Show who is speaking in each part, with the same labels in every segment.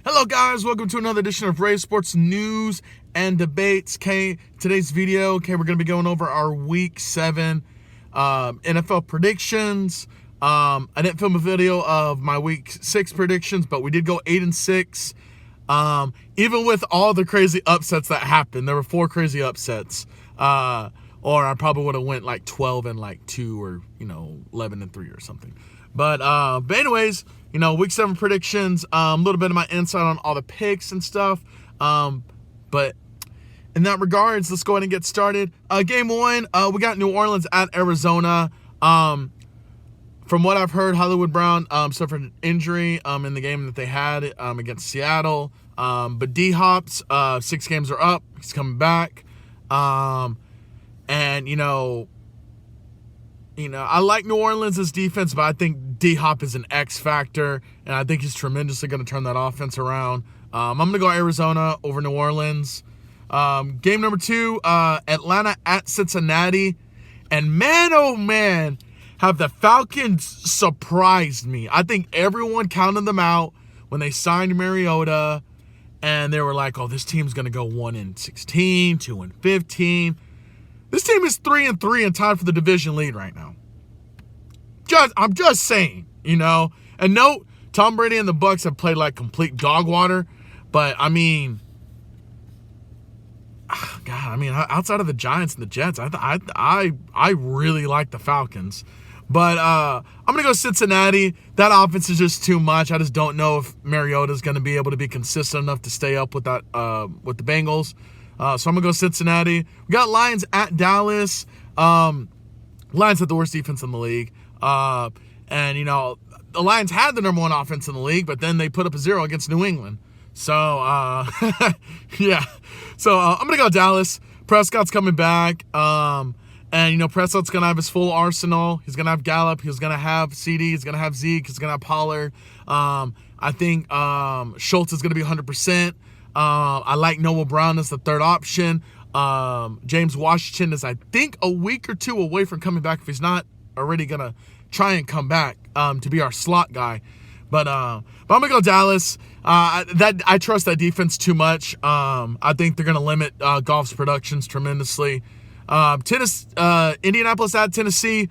Speaker 1: Hello guys, welcome to another edition of Ray Sports News and Debates. Today's video, we're going to be going over our Week 7 NFL predictions. I didn't film a video of my Week 6 predictions, but we did go 8-6. Even with all the crazy upsets that happened, there were 4 crazy upsets. Or I probably would have went like 12-2 or 11-3 or something. But anyways, Week 7 predictions, a little bit of my insight on all the picks and stuff. But in that regards, let's go ahead and get started. Game 1, we got New Orleans at Arizona. From what I've heard, Hollywood Brown suffered an injury in the game that they had against Seattle. But D-Hop's 6 games are up. He's coming back. I like New Orleans' defense, but I think D-Hop is an X factor, and I think he's tremendously going to turn that offense around. I'm going to go Arizona over New Orleans. Game number 2, Atlanta at Cincinnati. And man, oh man, have the Falcons surprised me. I think everyone counted them out when they signed Mariota, and they were like, oh, this team's going to go 1-16, 2-15. This team is 3-3 and tied for the division lead right now. I'm just saying, And note, Tom Brady and the Bucs have played like complete dog water, but outside of the Giants and the Jets, I really like the Falcons. But I'm gonna go Cincinnati. That offense is just too much. I just don't know if Mariota is gonna be able to be consistent enough to stay up with that with the Bengals. So I'm going to go Cincinnati. We got Lions at Dallas. Lions have the worst defense in the league. The Lions had the number 1 offense in the league, but then they put up a 0 against New England. So, yeah. So I'm going to go Dallas. Prescott's coming back. Prescott's going to have his full arsenal. He's going to have Gallup. He's going to have CD. He's going to have Zeke. He's going to have Pollard. I think Schultz is going to be 100%. I like Noah Brown as the third option. James Washington is, I think, a week or 2 away from coming back if he's not already going to try and come back to be our slot guy. But I'm going to go Dallas. I trust that defense too much. I think they're going to limit Goff's productions tremendously. Indianapolis at Tennessee.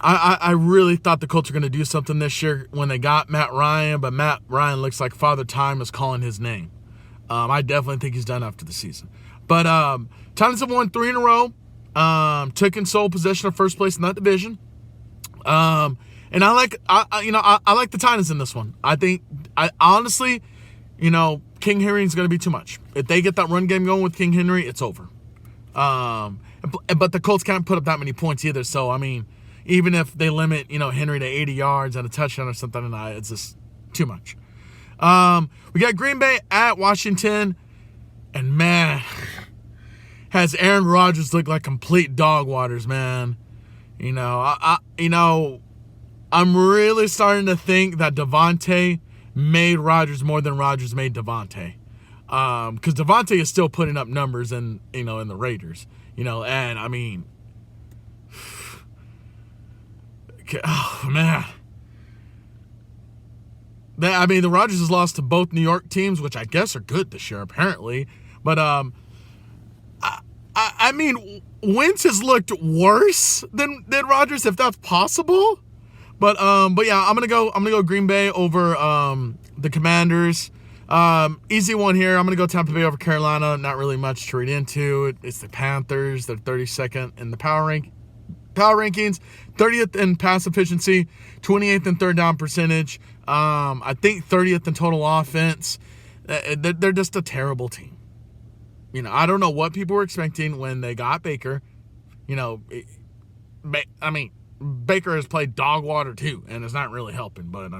Speaker 1: I really thought the Colts were going to do something this year when they got Matt Ryan, but Matt Ryan looks like Father Time is calling his name. I definitely think he's done after the season. But Titans have won 3 in a row, took and sole possession of first place in that division. And I like the Titans in this one. Honestly, King Henry is going to be too much. If they get that run game going with King Henry, it's over. But the Colts can't put up that many points either. So, even if they limit, Henry to 80 yards and a touchdown or something, it's just too much. We got Green Bay at Washington. And, man, has Aaron Rodgers looked like complete dog waters, man. I'm really starting to think that Devontae made Rodgers more than Rodgers made Devontae. Because Devontae is still putting up numbers in the Raiders. Oh, man. The Rodgers has lost to both New York teams, which I guess are good this year, apparently. But, Wentz has looked worse than Rodgers, if that's possible. But yeah, I'm gonna go Green Bay over the Commanders. Easy one here. I'm gonna go Tampa Bay over Carolina. Not really much to read into. It's the Panthers. They're 32nd in the power rankings, 30th in pass efficiency, 28th in third down percentage. I think 30th in total offense. They're just a terrible team. I don't know what people were expecting when they got Baker. Baker has played dog water too, and it's not really helping. But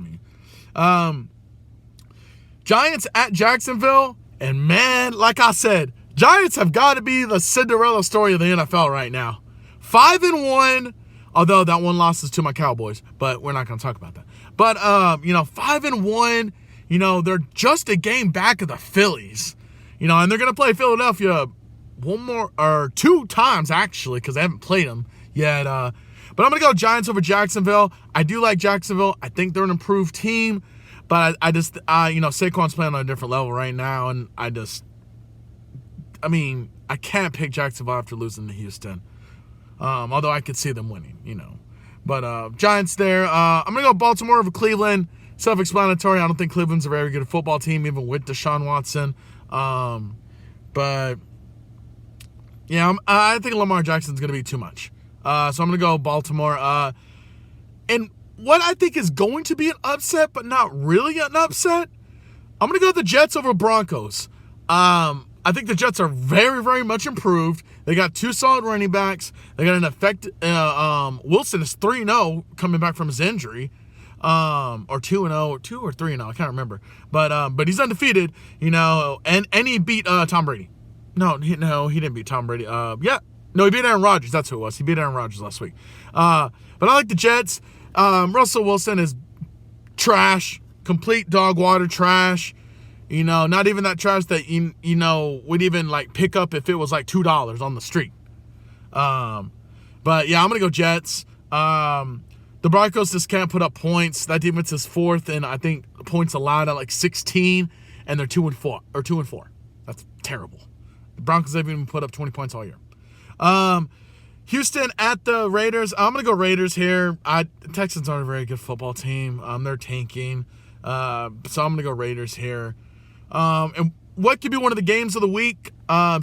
Speaker 1: Giants at Jacksonville, and man, like I said, Giants have got to be the Cinderella story of the NFL right now. 5-1, although that one loss is to my Cowboys, but we're not going to talk about that. But 5-1, they're just a game back of the Phillies, and they're going to play Philadelphia 2 times actually, because they haven't played them yet. But I'm going to go Giants over Jacksonville. I do like Jacksonville. I think they're an improved team. But I just, Saquon's playing on a different level right now, and I can't pick Jacksonville after losing to Houston. Although I could see them winning, But Giants there. I'm going to go Baltimore over Cleveland. Self-explanatory. I don't think Cleveland's a very good football team, even with Deshaun Watson. But, yeah, I think Lamar Jackson's going to be too much. So I'm going to go Baltimore. And what I think is going to be an upset, but not really an upset, I'm going to go the Jets over Broncos. I think the Jets are very, very much improved. They got 2 solid running backs. They got an effective Wilson is 3-0 coming back from his injury. Or 2-0, 2 or 3-0, I can't remember. But he's undefeated, and he beat Tom Brady. No, he didn't beat Tom Brady. He beat Aaron Rodgers. That's who it was. He beat Aaron Rodgers last week. But I like the Jets. Russell Wilson is trash, complete dog water trash. Not even that trash that would even like pick up if it was like $2 on the street. But yeah, I'm gonna go Jets. The Broncos just can't put up points. That defense is 4th, and I think points allowed at like 16, and they're 2-4 or 2-4. That's terrible. The Broncos haven't even put up 20 points all year. Houston at the Raiders. I'm gonna go Raiders here. The Texans aren't a very good football team. They're tanking. So I'm gonna go Raiders here. And what could be one of the games of the week?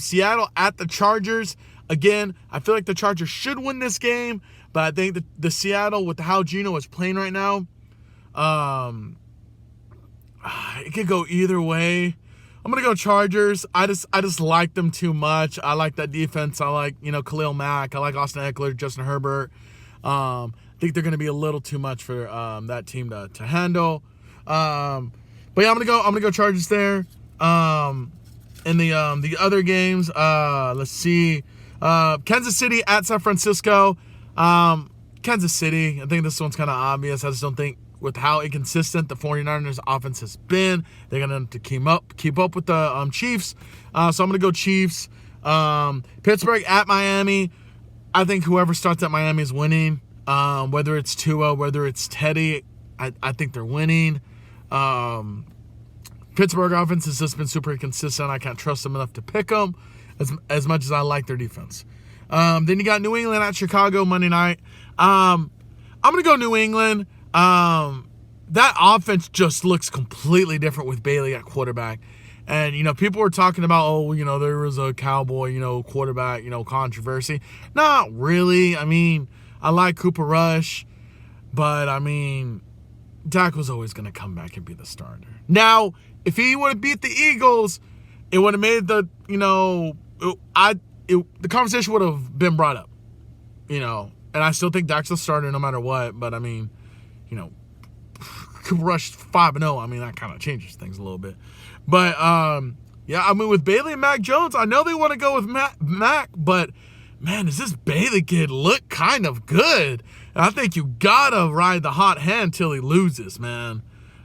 Speaker 1: Seattle at the Chargers. Again, I feel like the Chargers should win this game, but I think the Seattle, with how Geno is playing right now, it could go either way. I'm gonna go Chargers. I just like them too much. I like that defense. I like Khalil Mack. I like Austin Eckler, Justin Herbert. I think they're gonna be a little too much for that team to handle. But yeah, I'm gonna go Chargers there. In the other games, let's see. Kansas City at San Francisco. Kansas City, I think this one's kind of obvious. I just don't think with how inconsistent the 49ers offense has been, they're going to have to keep up with the Chiefs. So I'm going to go Chiefs. Pittsburgh at Miami. I think whoever starts at Miami is winning. Whether it's Tua, whether it's Teddy, I think they're winning. Pittsburgh offense has just been super inconsistent. I can't trust them enough to pick them as much as I like their defense. Then you got New England at Chicago Monday night. I'm going to go New England. That offense just looks completely different with Bailey at quarterback. And, people were talking about, there was a Cowboy, quarterback, controversy. Not really. I mean, I like Cooper Rush, but, Dak was always going to come back and be the starter. Now, if he would have beat the Eagles, it would have made the conversation would have been brought up, and I still think Dak's the starter no matter what, but Cooper Rush 5-0, that kind of changes things a little bit. But, with Bailey and Mac Jones, I know they want to go with Mac, but, man, does this Bailey kid look kind of good? And I think you gotta ride the hot hand till he loses, man.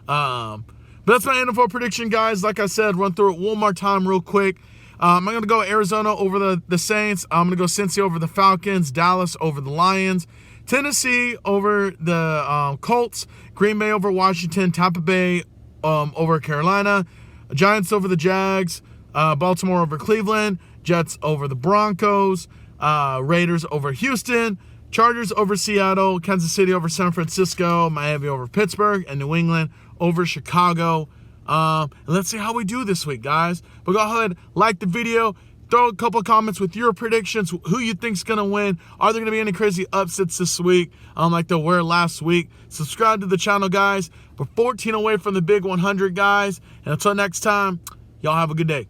Speaker 1: But that's my NFL prediction, guys. Like I said, run through it one more time real quick. I'm going to go Arizona over the Saints. I'm going to go Cincy over the Falcons. Dallas over the Lions. Tennessee over the Colts. Green Bay over Washington. Tampa Bay over Carolina. Giants over the Jags. Baltimore over Cleveland. Jets over the Broncos. Raiders over Houston. Chargers over Seattle. Kansas City over San Francisco. Miami over Pittsburgh. And New England over Chicago. And let's see how we do this week, guys. But go ahead, like the video, throw a couple of comments with your predictions, who you think's gonna win. Are there gonna be any crazy upsets this week, like there were last week? Subscribe to the channel, guys. We're 14 away from the big 100, guys. And until next time, y'all have a good day.